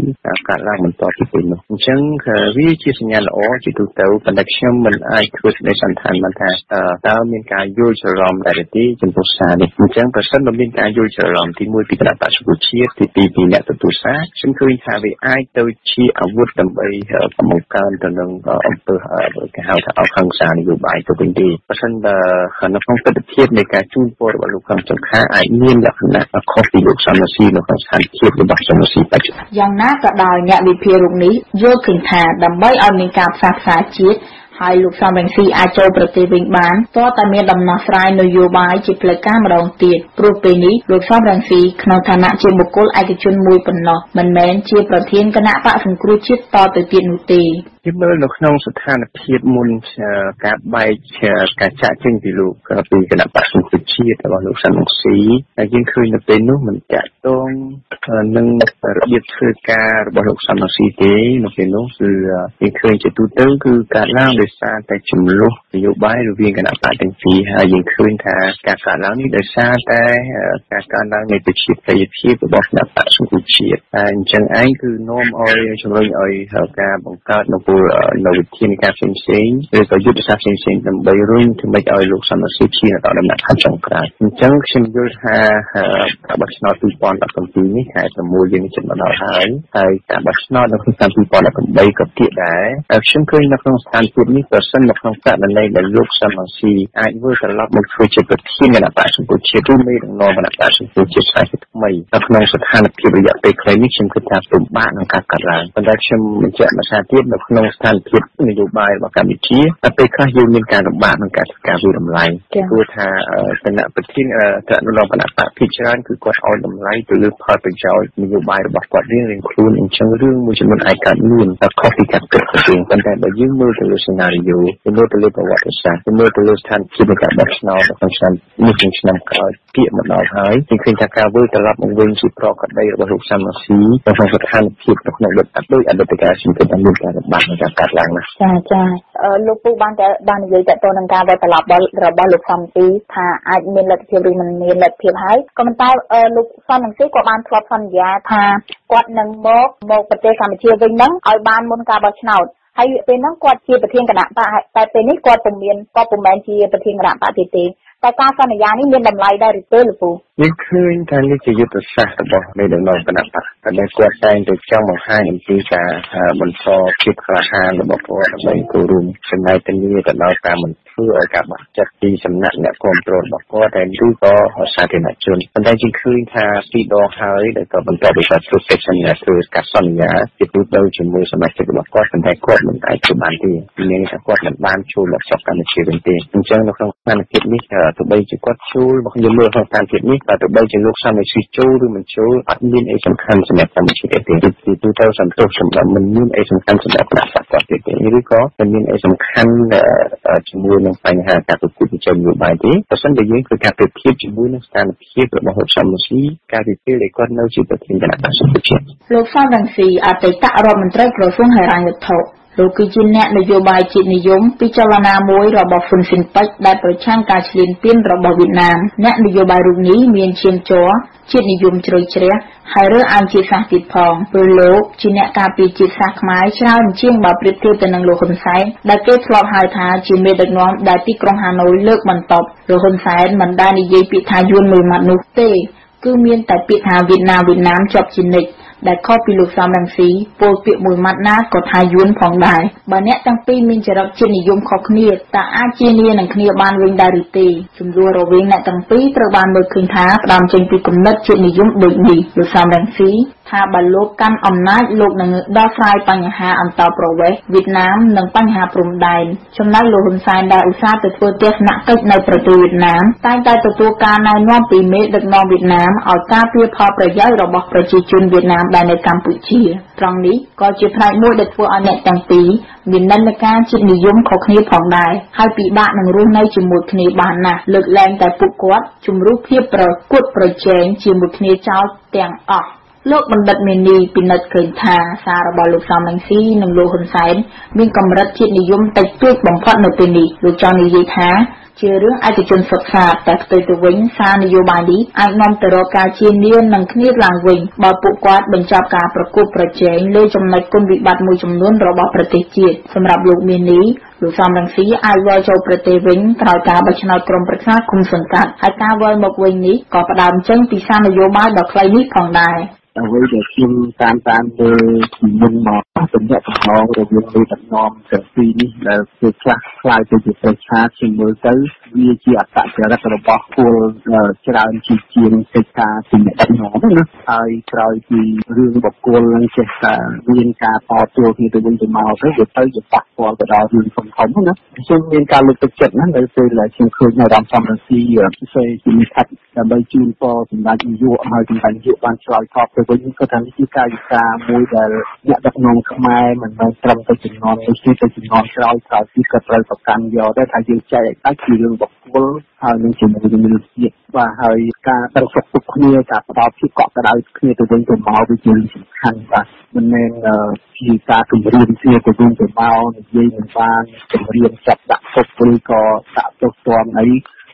កើតឡើងបន្តពីពេលនោះអញ្ចឹងវាជាសញ្ញាល្អជាទូទៅប៉ុន្តែខ្ញុំមិនអាចធ្វើសេចក្តីសន្និដ្ឋានបានថាតើមានការយល់ច្រឡំដែរទេចំពោះសារនេះអញ្ចឹងប្រសិនបើមានការយល់ច្រឡំទី1ពីគណៈបក្សសង្គ្រោះជាតិទី2ពីអ្នកទទួលសារខ្ញុំឃើញថាវាអាចទៅជាអាវុធដើម្បីបង្កើនទៅនឹងអំពើគេហៅថាអហិង្សានយោបាយទៅវិញទេប្រសិនបើនៅក្នុងទស្សនវិជ្ជានៃការជូនពររបស់លោកខំចង្ខាអាចមានលក្ខណៈខុសពីលោកសំរងស៊ីនៅក្នុងស្ថានភាពរបស់សំរងស៊ីបច្ចុប្បន្នយ៉ាងណាក៏ដោយអ្នកវិភាគរូបនេះយល់ឃើញថាដើម្បីឲ្យមានការផ្សះផ្សាជាតិហើយលោកសំរងស៊ីអាចចូលប្រទេសវិញបានតើតែមានដំណោះស្រាយនយោបាយជាផ្លូវការម្ដងទៀតព្រោះពេលនេះលោកសំរងស៊ីក្នុងឋានៈជាបុគ្គលឯកជនមួយប៉ុណ្ណោះមិនមែនជាប្រធានគណៈបក្សសង្គ្រោះជាតិតទៅទៀតនោះទេ ជំនឿនៅក្នុងស្ថានភាពមុនការបែកការចាក់ចេញពីលោកពីគណៈបក្សសង្គ្រោះជាតិរបស់លោកសំរងស៊ីហើយយើងឃើញនៅពេលនោះមិនតាក់ទងនឹងរបៀបធ្វើការរបស់លោកសំរងស៊ីទេនៅពេលនោះគឺយើងឃើញជាទូទៅគឺការឡើងដោយសារតែចំនួននយោបាយរវាងគណៈបក្សទាំងពីរហើយយើងឃើញថាការកើតឡើងនេះដោយសារតែការកើនឡើងនៃប្រជាប្រិយភាពរបស់គណៈបក្សសង្គ្រោះជាតិហើយអញ្ចឹងឯងគឺនាំឲ្យជំរុញឲ្យការបង្កើតនៅវិធានការផ្សេងៗឬក៏យុទ្ធសាស្ត្រផ្សេងៗដើម្បីរុញធ្វើម៉េចឲ្យលោកសំរងស៊ីឈានដល់ដំណាក់កាលចុងក្រោយអញ្ចឹងខ្ញុំយល់ថាការបោះឆ្នោត2017នេះខែ6យើងជិតមកដល់ហើយការបោះឆ្នោតនៅក្នុងឆ្នាំ2018ក៏ទៀតដែរខ្ញុំឃើញនៅក្នុងស្ថានភាពនេះប្រសិននៅក្នុងករណីដែលលោកសំរងស៊ីអាចធ្វើត្រឡប់មកធ្វើជាប្រធានគណៈបក្សសង្គ្រោះជាតិឬមេដឹកនាំគណៈបក្សសង្គ្រោះជាតិស្អែកថ្មីនៅក្នុងស្ថានភាពរយៈពេលខ្លីនេះខ្ញុំគិតថាពិបាកក្នុងការកាត់ឡើងប៉ុន្តែខ្ញុំបញ្ជាក់មួយសារទៀតនៅក្នុងស្ថានភាពនយោបាយរបស់កម្ពុជាតែពេលខ្លះយើងមានការលំបាកក្នុងការធ្វើការវិតម្លៃព្រោះថាគណៈប្រធានគណៈគណៈបក្សភិជាច្រើនគឺគាត់ឲ្យតម្លៃទៅលើផលប្រយោជន៍នយោបាយរបស់គាត់រៀងខ្លួនអញ្ចឹងរឿងមួយចំនួនអាចកើតមានតែខុសពីការគិតទៅវិញប៉ុន្តែបើយើងមើលទៅលើសេណារីយ៉ូមើលទៅលើប្រវត្តិសាស្ត្រមើលទៅលើស្ថានភាពនៃការបោះឆ្នោតក្នុងឆ្នាំនេះឆ្នាំក្រោយពាក្យមកដល់ហើយខ្ញុំឃើញថាការវិលត្រឡប់មកវិញជាប្រកបដីរបស់លោកសំរងស៊ីក្នុងស្ថានភាពក្នុងដូចអតីតកាលខ្ញុំគិតថាមានការលំបាកក្នុងការកាត់ឡើងណាចាលោកពូបាននិយាយតទៅនឹងការវិលត្រឡប់របស់លោកសំរងស៊ីថាអាចមានលទ្ធភាពឬមិនមានលទ្ធភាពហើយក៏ប៉ុន្តែលោកសំរងស៊ីក៏បានធ្លាប់សន្យាថាគាត់នឹងមកប្រទេសកម្ពុជាវិញហ្នឹងឲ្យបានមុនការបោះឆ្នោតហើយពេលហ្នឹងគាត់ជាប្រធានគណៈបកតែពេលនេះគាត់ពុំមែនជាប្រធានគណៈបកទេតែការសន្យានេះមានតម្លៃដែរឬទេលោកពូយើងឃើញថានេះជាយុទ្ធសាស្ត្ររបស់មេដឹកនាំគណៈបកដែលគាត់តែងតែចង់បង្ហាញអំពីការបន្តភាពក្លាហានរបស់គាត់ដើម្បីចូលរួមចំណែកទៅដល់ការមិនធ្វើឲ្យការបាក់ចិត្តពីសំណាក់អ្នកគ្រប់គ្រងរបស់គាត់តែឬក៏សាធារណជនប៉ុន្តែយើងឃើញថាពីរដងហើយដែលក៏បន្តដោយសារធ្វើកិច្ចសន្យាធ្វើការសន្យាជាទូទៅជាមួយសមាជិករបស់គាត់ប៉ុន្តែគាត់មិនអាចធ្វើបានទេមានន័យថាគាត់មិនបានចូលមកសពកម្មវិធីវិញទេអញ្ចឹងនៅក្នុងស្ថានភាពនេះទោះបីជាគាត់ចូលមកខ្ញុំមើលក្នុងស្ថានភាពនេះតែទោះបីជាលោកសំរងស៊ីចូលឬមិនចូលអត់មានអីសំខាន់សម្រាប់កម្មវិធីទេទីទូទៅសន្ទុះសម្រាប់មិនមានអីសំខាន់សម្រាប់គណៈបកគាត់ទេឬក៏មិនមានអីសំខាន់ជាមួយនឹងបញ្ហាការប្រកួតប្រជែងនយោបាយទេប្រសិនបើយើងធ្វើការប្រៀបធៀបជាមួយនឹងស្ថានភាពរបស់លោកសំរងស៊ីកាលពីពេលដែលគាត់នៅជាប្រធានគណៈបក្សសង្គ្រោះជាតិលោកសំរងស៊ីអតីតរដ្ឋមន្ត្រីក្រសួងហិរញ្ញវត្ថុលោកគឺជាអ្នកនយោបាយជាតិនិយមពីចលនាមួយរបស់ហ៊ុនស៊ិនប៉ិចដែលប្រឆាំងការឈ្លានពានរបស់វៀតណាមអ្នកនយោបាយរូបនេះមានឈាមជ័រជាតិនិយមជ្រៅជ្រះហើយរើសអើងជាតិសាសន៍ទៀតផងព្រោះលោកជាអ្នកការពារជាតិសាសន៍ខ្មែរច្រើនជាងបើប្រៀបធៀបទៅនឹងលោកហ៊ុនសែនដែលគេធ្លាប់ហៅថាជាមេដឹកនាំដែលទីក្រុងហាណូយលើកបន្ទប់លោកហ៊ុនសែនមិនដែលនិយាយពាក្យថាយួនមួយម៉ាត់នោះទេគឺមានតែពាក្យថាវៀតណាមជាប់ជានិច្ចដែលខុសពីលោកសំរងស៊ីពោលពាក្យមួយម៉ាត់ណាក៏ថាយួនផងដែរបើអ្នកទាំងពីរមានចរិតជាតិនិយមខុសគ្នាតើអាចជានានឹងគ្នាបានវិញដែរឬទេចំនួនរវាងអ្នកទាំងពីរត្រូវបានមើលឃើញថាផ្ដើមចេញពីគំនិតជាតិនិយមដូចនេះលោកសំរងស៊ីថាបើលោកកាន់អំណាចលោកនឹងដោះស្រាយបញ្ហាអន្តោប្រវេសន៍វៀតណាមនិងបញ្ហាព្រំដែនចំណែកលោកហ៊ុនសែនដែលឧស្សាហ៍ទៅធ្វើទស្សនកិច្ចនៅប្រទេសវៀតណាមតែងតែទទួលការណែនាំពីមេដឹកនាំវៀតណាមឲ្យការពារផលប្រយោជន៍របស់ប្រជាជនវៀតណាមដែលនៅកម្ពុជាត្រង់នេះក៏ជាផ្នែកមួយដែលធ្វើឲ្យអ្នកទាំងពីរមាននិន្នាការជាតិនិយមខុសគ្នាផងដែរហើយពិបាកនឹងរស់នៅជាមួយគ្នាបានណាស់លើកលែងតែពួកគាត់ជំរុញភាពប្រកួតប្រជែងជាមួយគ្នាចោលទាំងអស់លោកបណ្ឌិតមេនីពិនិត្យឃើញថាសាររបស់លោកសំរងស៊ីនិងលោកហ៊ុនសែនមានកម្រិតជាតិនិយមតិចតួចបំផុតនៅពេលនេះលោកចង់និយាយថាជារឿងឯកជនសុទ្ធសាធតែផ្ទុយទៅវិញសារនយោបាយនេះអាចនាំទៅរកការជៀនលាននឹងគ្នាឡើងវិញបើពួកគាត់បញ្ចប់ការប្រកួតប្រជែងលើចំណុចគុណវិបត្តិមួយចំនួនរបស់ប្រទេសជាតិសម្រាប់លោកមេនីលោកសំរងស៊ីអាចវិលចូលប្រទេសវិញក្រោយការបោះឆ្នោតក្រុមប្រឹក្សាគុំសង្កាត់ហើយការវិលមកវិញនេះក៏ផ្ដើមចេញពីសារនយោបាយដ៏ខ្លីនេះផងដែរអ្វីដែលខ្ញុំតាមមើលពីមុនមកទំនាក់ទំនងរវាងមេដឹកនាំទាំងពីរនេះដែលគឺខ្លះខ្លាយទៅជាប្រឆាខ្ញុំមើលទៅវាជាអត្តចរិតរបស់ពលច្រើនជាជាងកិច្ចការទំនាក់ទំនងណាហើយក្រោយពីរឿងបកគលនឹងចេះតែមានការតទល់គ្នាទៅវិញទៅមកទៅវាទៅជាប៉ះពាល់ទៅដល់រឿងធំៗណាខ្ញុំមានការលើកទឹកចិត្តណានៅពេលដែលខ្ញុំឃើញនៅរដ្ឋសំរងស៊ីពិសេសជានិស្សិតដើម្បីជូនពរសម្ដេចនាយកហើយសម្ដេចនាយកបានឆ្លើយតបទៅវិញគាត់ថានេះជាកាយវិការមួយដែលអ្នកដឹកនាំខ្មែរមិន មែនត្រឹមតែចំនួននេះគឺទៅចំនួនក្រោយទីក៏ត្រូវប្រកាន់យកដែរថាយើងចែកឲ្យជារឿងបុគ្គលហើយនឹងជាមួយនឹងមនុស្សជាតិបាទហើយការដឹងសុខទុក្ខគ្នាការផ្ដល់ភាពកក់ក្ដៅគ្នាទៅវិញទៅមកវាជារឿងសំខាន់បាទមិនមែនជាការគម្រាមគ្នាទៅវិញទៅមកនិយាយមិនបានគម្រាមចាប់ដាក់គុកឬក៏ដាក់ទោសទណ្ឌអី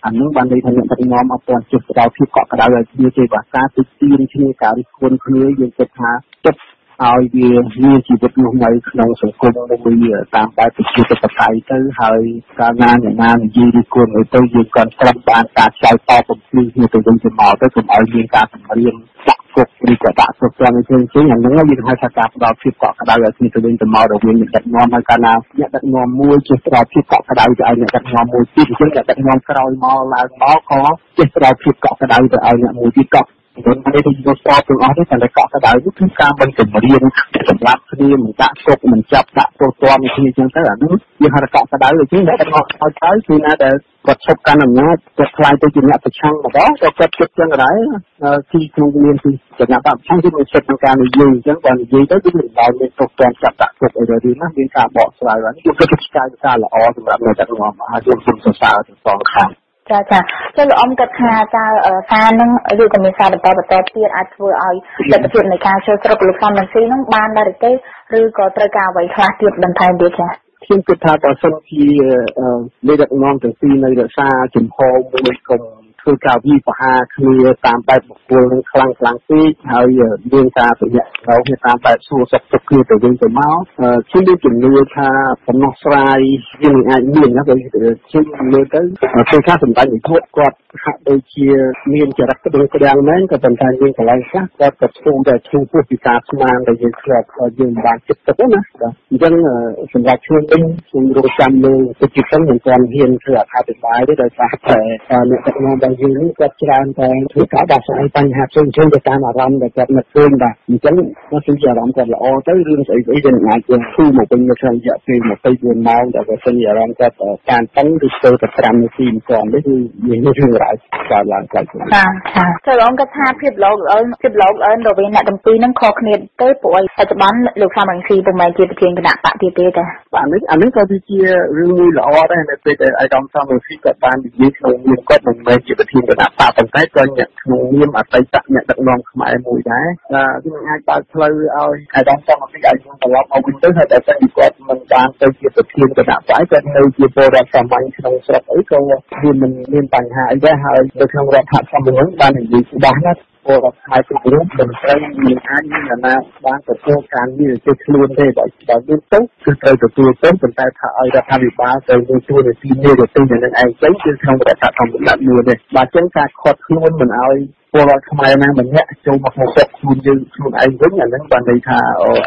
អានោះបានន័យថាអ្នកដឹកនាំអត់ទាន់ចេះផ្ដល់ភាពកក់ក្ដៅឲ្យគ្នាទេបាទការទីទានគ្នាការរិះគន់គ្នាយើងគិតថាចិត្តឲ្យវាមានជីវិតរស់នៅក្នុងសង្គមមួយតាមបែបប្រជាធិបតេយ្យទៅហើយកាលណាអ្នកណានិយាយរិះគន់ទៅយើងក៏ត្រឹមបានការឆ្លើយតបបំភ្លឺគ្នាទៅវិញទៅមកទៅកុំឲ្យមានការសម្រៀងដាក់គុកឬក៏ដាក់ទោសទណ្ឌផ្សេងៗអាហ្នឹងយើងហៅថាការផ្ដល់ភាពកក់ក្ដៅឲ្យគ្នាទៅវិញទៅមករវាងអ្នកដឹកនាំហើយកាលណាអ្នកដឹកនាំមួយចេះផ្ដល់ភាពកក់ក្ដៅទៅឲ្យអ្នកដឹកនាំមួយទៀតអញ្ចឹងអ្នកដឹកនាំក្រោយមកឡើងមកក៏ចេះផ្ដល់ភាពកក់ក្ដៅទៅឲ្យអ្នកមួយទៀតក៏មិនមែនទៅយកស្របទាំងអស់ទេតែកក់ក្ដៅនេះគឺការមិនគម្រាមសម្រាប់គ្នាមិនដាក់គុកមិនចាប់ដាក់ទោសទណ្ឌគ្នាអញ្ចឹងទៅអានោះវាហៅថាកក់ក្ដៅអញ្ចឹងអ្នកដឹកនាំឲ្យទៅគឺណាដែលគាត់ឈប់កាន់អំណាចគាត់ខ្លាយទៅជាអ្នកប្រឆាំងម្ដងក៏គាត់គិតចឹងដែរទីក្នុងមានទីគណៈបព្វជិះគឺមានសិទ្ធិក្នុងការនិយាយអញ្ចឹងបើនិយាយទៅគឺមិនដែលមានទោសទណ្ឌចាប់ដាក់គុកអីទេណាមានការបកស្រាយហ្នឹងគឺគិតថាការល្អសម្រាប់អ្នកដឹកនាំហើយយើងសូមសរសើរទាំងសងខាងចាលោកអ៊ំគិតថាតើសារនឹងឬក៏មានសារបន្តទៀតអាចធ្វើឲ្យលទ្ធភាពនៃការចូលស្រុកលោកសំរងស៊ីនឹងបានដែរទេឬក៏ត្រូវការអ្វីខ្លះទៀតបន្ថែមទៀតចាខ្ញុំគិតថាបើសិនជាមេដឹកនាំទាំងពីរនៅរក្សាជំហរមួយកុំធ្វើការវិបហាគ្នាតាមបែបបុគ្គលនឹងខ្លាំងពេកហើយមានការប្រញាប់ប្រញាល់តាមបែបសួរសុខទុក្ខគ្នាទៅវិញទៅមកខ្ញុំមានជំនឿថាដំណោះស្រាយវានឹងអាចមានណាបើខ្ញុំមើលទៅពេលខ្លះសម្ដេចនាយកគាត់ហាក់ដូចជាមានចរិតក្តឹងក្តាំងមែនក៏ប៉ុន្តែមានកន្លែងខ្លះគាត់ក៏ឈ្មោះតែឈ្មោះពោះពីការស្មានដែលយើងធ្លាប់យើងបានគិតទៅណាបាទអញ្ចឹងសម្រាប់ខ្ញុំវិញខ្ញុំរកចាំលើទឹកចិត្តមិនទាន់ហ៊ានធ្វើអធិប្បាយទេដោយសារតែអ្នកដឹកនាំរបស់យើងនេះគាត់ច្រើនតែធ្វើការដោះស្រាយបញ្ហាផ្សេងៗទៅតាមអារម្មណ៍ដែលគាត់នឹកឃើញបាទអញ្ចឹងគាត់គឺអារម្មណ៍គាត់ល្អទៅរឿងស្អីយើងអាចយើងធ្វើមកវិញនៅក្នុងរយៈពេល24ម៉ោងដែលគាត់មានអារម្មណ៍គាត់ការតឹងឬស្ទើរតែ5នាទីម្ដងនេះគឺមានរឿងរ៉ាវកើតឡើងខ្លះចាចូលអង្គគាត់ថាភាពលោកអើនរវាងអ្នកទាំងពីរនឹងខុសគ្នាទៅព្រោះបច្ចុប្បន្នលោកសំរងស៊ីពុំមែនជាប្រធានគណៈបកទៀតទេចាបាទអានេះក៏វាជារឿងមួយល្អដែរនៅពេលដែលអាយដាមសំរងស៊ីគាត់បាននិយាយក្នុងនាមគាត់មិនមែនជាប្រធានគណៈបកប៉ុន្តែក៏អ្នកក្នុងនាមអតីតអ្នកដឹកនាំខ្មែរមួយដែរវាអាចបើកផ្លូវឲ្យអាយដាមសំរងស៊ីឲ្យយើងត្រឡប់មកវិញទៅហើយតែគាត់មិនបានទៅជាប្រធានគណៈបកគាត់នៅជាពលរដ្ឋសាមញ្ញក្នុងស្រុកអីក៏វាមិនមានបញ្ហាអីដែរហើយនៅក្នុងរដ្ឋធម្មនុញ្ញបាននិយាយច្បាស់ណាស់ពលរដ្ឋខ្មែរគ្រប់រូបមិនត្រូវមានអាចមានអាណាបានទទួលការងារទៅខ្លួនទេបើមានទៅគឺត្រូវទទួលទៅប៉ុន្តែថាឲ្យរដ្ឋាភិបាលទៅមានទួនាទីនេះទៅនឹងឯងចេញគឺក្នុងរដ្ឋធម្មនុញ្ញមួយទេបាទអញ្ចឹងការខាត់ខ្លួនមិនឲ្យពលរដ្ឋខ្មែរណាម្នាក់ចូលមកក្នុងស្រុកខ្លួនយើងខ្លួនឯងវិញអានឹងបានន័យថា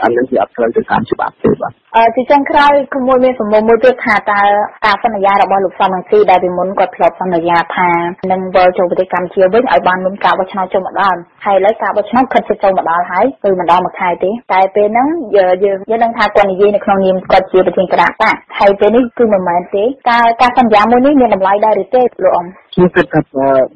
អានឹងវាអត់ត្រូវទៅតាមច្បាប់ទេបាទជាចុងក្រោយក្មួយមានសំណួរមួយទៀតថាតើការសន្យារបស់លោកសំរងស៊ីដែលពីមុនគាត់ធ្លាប់សន្យាថានឹងវិលចូលប្រទេសកម្ពុជាវិញឲ្យបានមានការបោះឆ្នោតចូលមកដល់ហើយឥឡូវការបោះឆ្នោតខិតជិតចូលមកដល់ហើយគឺមិនដល់មួយខែទេតែពេលហ្នឹងយើងដឹងថាគាត់និយាយនៅក្នុងនាមគាត់ជាប្រធានគណៈបកហើយពេលនេះគឺមិនមែនទេការសន្យាមួយនេះមានតម្លៃដែរឬទេលោកអ៊ំខ្ញុំគិតថា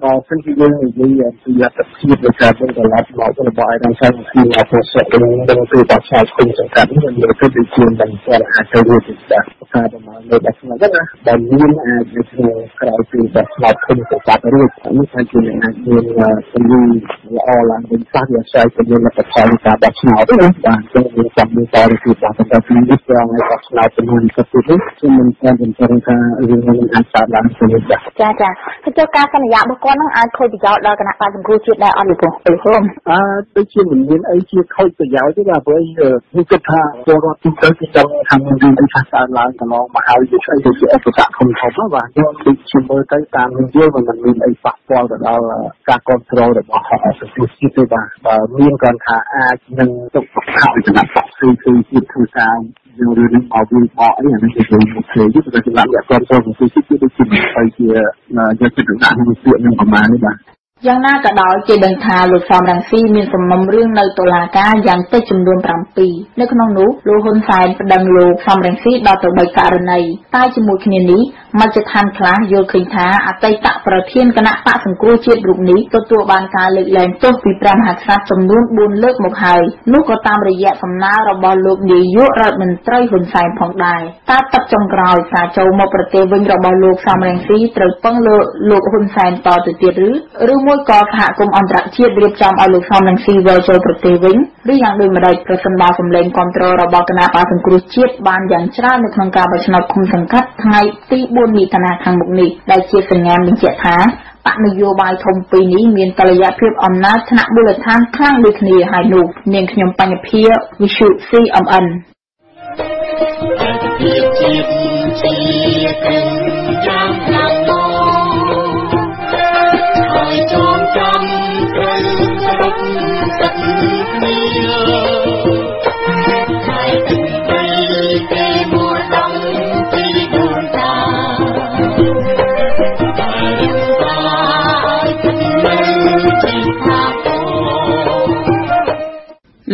បើសិនជាយើងនិយាយពីលទ្ធភាពនៃការបង្កើតមករបស់ឯកសារពីអភិសិទ្ធនឹងគឺបោះឆ្នោតគុំសង្កាត់នេះមានគិតដូចជាមិនស្គាល់អាចទៅរួចដែរថាប្រមាណនៅបោះឆ្នោតណាបើមានអាចទៅក្នុងក្រៅពីបោះឆ្នោតគុំសង្កាត់រួចនេះថាជាអាចមានពលល្អឡើងវិញខ្លះវាស្អែកទៅមានលទ្ធផលនៃការបោះឆ្នោតណាបាទចឹងមានចាំមានតរពីបោះឆ្នោតពីនេះត្រង់ឲ្យបោះឆ្នោតចំនួន20នេះខ្ញុំមិនទាន់រំពឹងថារឿងនេះអាចកើតឡើងទេចាទៅការសន្យារបស់គាត់នឹងអាចខូចប្រយោជន៍ដល់គណៈបកសង្គ្រោះជាតិដែរអត់ទេព្រោះដូចជាមិនមានអីជាខូចប្រយោជន៍ទេបាទព្រោះខ្ញុំគិតថាពលរដ្ឋទូទៅគឺចង់ថាមានរឿងថាកើតឡើងកន្លងមកហើយវាស្អីទៅជាអកតៈធំៗបាទខ្ញុំដូចជាមើលទៅតាមនេះវាមិនមានអីប៉ះពាល់ទៅដល់ការគ្រប់គ្រងរបស់សង្គមជាតិទេបាទបើមានគាត់ថាអាចនឹងទុកខោគណៈបកគឺជាតិធ្វើការយើងរឿងនេះមកវិញមកអីអានេះជារឿងមួយផ្សេងទៀតតែសម្រាប់អ្នកគ្រប់គ្រងសង្គមជាតិគឺដូចជាមិនទៅជាយកចិត្តទុកដាក់នឹងពាក្យនឹងប្រមាណនេះបាទយ៉ាងណាក៏ដោយគេដឹងថាលោកសំរងស៊ីមានសំណុំរឿងនៅតុលាការយ៉ាងតិចចំនួន7នៅក្នុងនោះលោកហ៊ុនសែនប្តឹងលោកសំរងស៊ីដល់ទៅ3ករណីតែជាមួយគ្នានេះ មជ្ឈដ្ឋានខ្លះយល់ឃើញថាអតីតប្រធានគណៈបកសង្គ្រោះជាតិរូបនេះទទួលបានការលើកលែងទោសពីព្រះមហាក្សត្រចំនួន4លើកមកហើយនោះក៏តាមរយៈសំណើរបស់លោកនាយករដ្ឋមន្ត្រីហ៊ុនសែនផងដែរតើទឹកចុងក្រោយការចូលមកប្រទេសវិញរបស់លោកសំរងស៊ីត្រូវពឹងលើលោកហ៊ុនសែនតទៅទៀតឬមួយក៏សហគមន៍អន្តរជាតិរៀបចំឲ្យលោកសំរងស៊ីវិលចូលប្រទេសវិញឬយ៉ាងដូចម្តេចប្រសិនបើសម្លេងគាំទ្ររបស់គណៈបកសង្គ្រោះជាតិបានយ៉ាងច្រើននៅក្នុងការបោះឆ្នោតឃុំសង្កាត់ថ្ងៃទី4មិថុនាខាងមុខនេះដែលជាសញ្ញាបញ្ជាក់ថាបកនយោបាយធំពីរនេះមានតុល្យភាពអំណាចថ្នាក់មូលដ្ឋានខ្លាំងដូចគ្នាហើយនោះនាងខ្ញុំបញ្ញភា វិទ្យុ CMN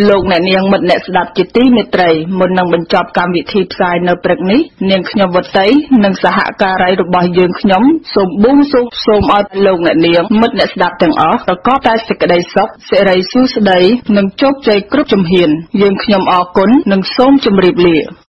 លោកអ្នកនាងមិត្តអ្នកស្ដាប់ជាទីមេត្រីមុននឹងបញ្ចប់កម្មវិធីផ្សាយនៅព្រឹកនេះនាងខ្ញុំវតីនិងសហការីរបស់យើងខ្ញុំសូមបួងសួងសូមឲ្យលោកអ្នកនាងមិត្តអ្នកស្ដាប់ទាំងអស់ប្រកបតែសេចក្តីសុខសិរីសួស្តីនិងជោគជ័យគ្រប់ជំហានយើងខ្ញុំអរគុណនិងសូមជម្រាបលា